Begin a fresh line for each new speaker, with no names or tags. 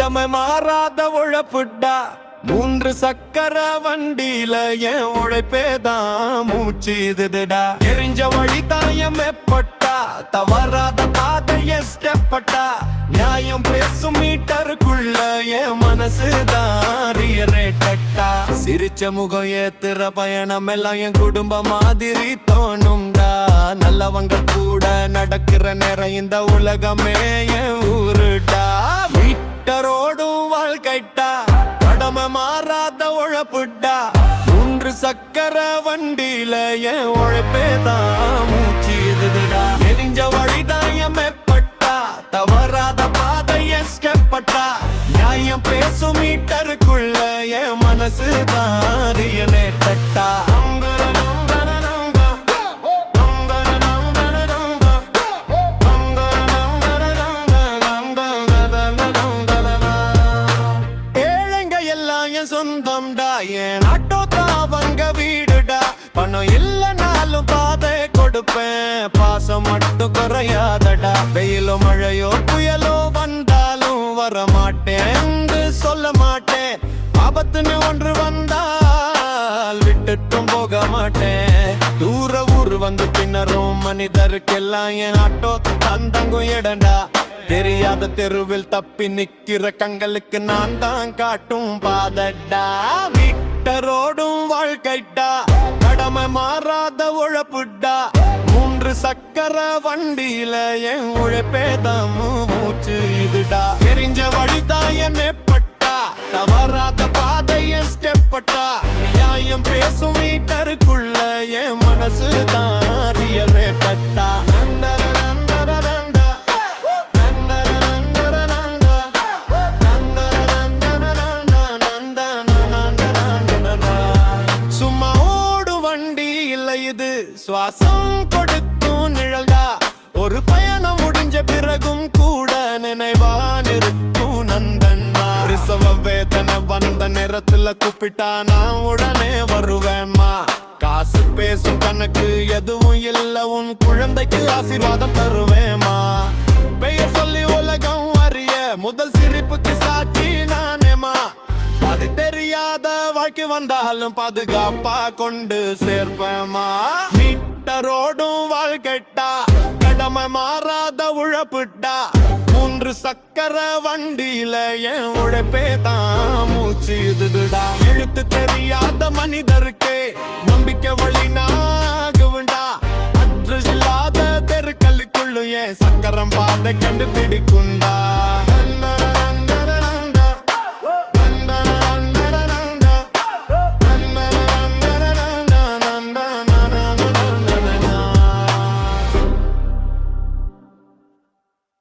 கடமை மாறாத உழைப்புடா. 3 சக்கர வண்டியில என் உழைப்பேதான் மூச்சு இதுடா. எரிஞ்ச வழி தாயம் எப்பட்டா, தவறாத பாதைய ஸ்டெப்பட்டா. நியாயம் பேசும் மீட்டருக்குள்ள என் மனசுதான் ரியரேட்டா. சிரிச்ச முகம் ஏத்துற பயணம் எல்லாம் என் குடும்ப மாதிரி தோணும்டா. நல்லவங்க கூட நடக்கிற நேரம் இந்த உலகமே என் ஊருடா. மீட்டரோடும் வாழ்க்கைட்டா, கடமை மாறாத உழைப்புடா. 3 சக்கர வண்டியில என் உழைப்பேதான் மூச்சு இதுடா. எரிஞ்ச வழிதாயம் எப்பட்டா, தவறாத பாதைய ஸ்டெப்பட்டா. நியாயம் பேசும் மீட்டருக்குள்ள என் மனசுதான் ரியரேட்டா. சொந்தம்டா என் ஆட்டோ தாவங்க வீடுடா. பணம் இல்லனாலும் பாதை கொடுப்பேன், பாசம் மட்டும் குறையாதடா. வெயிலோ மழையோ புயலோ வந்தாலும் வரமாட்டேன் சொல்ல மாட்டேன். ஆபத்துன்னு ஒன்று வந்தால் விட்டுட்டும் போக மாட்டேன். தூர ஊர் வந்து பின்னரும் மனிதருக்கெல்லாம் என் ஆட்டோ தந்தங்கும் இடண்டா. தெரியாத தெருவில் தப்பி நிக்கிற கண்களுக்கு நான் தான் காட்டும் பாதடா. மீட்டரோடும் வாழ்க்கைட்டா, கடமை மாறாத உழைப்புடா. 3 சக்கர வண்டியில என் உழைப்பேதான் மூச்சு இதுடா. எரிஞ்ச வழிதாயம் எப்பட்டா, தவறாத பாதைய ஸ்டெப்பட்டா. நியாயம் பேசும் மீட்டருக்குள்ள என் மனசுதான் ரியரேட்டா. இது சுவாசம் கொடுக்கும் நிழல்டா. ஒரு பயணம் முடிஞ்ச பிறகும் கூட நினைவான் இருக்கும் நந்தன்மா. ரிசவ வேதனை வந்த நேரத்துல கூப்பிட்டா நான் உடனே வருவேம்மா. காசு பேசும் கணக்கு எதுவும் இல்ல, உன் குழந்தைக்கு ஆசீர்வாதம் தருவேமா. பெயர் சொல்லி உலகம் அறிய முதல் சிரிப்புக்கு சாட்சி நானேமா. அது தெரியாத வாழ்க்கை வந்தாலும் பாதுகாப்பா கொண்டு சேர்ப்பேமா. மீட்டரோடும் வாழ்க்கைட்டா, கடமை மாறாத உழைப்புடா. 3 சக்கர வண்டியில என் உழைப்பேதான் மூச்சு இதுடா. எழுத்து தெரியாத மனிதருக்கு நம்பிக்கை வழி நாகுண்டா. அற்று இல்லாத தெருக்களுக்குள்ள என் சக்கரம் பாதை கண்டுபிடிக்குண்டா.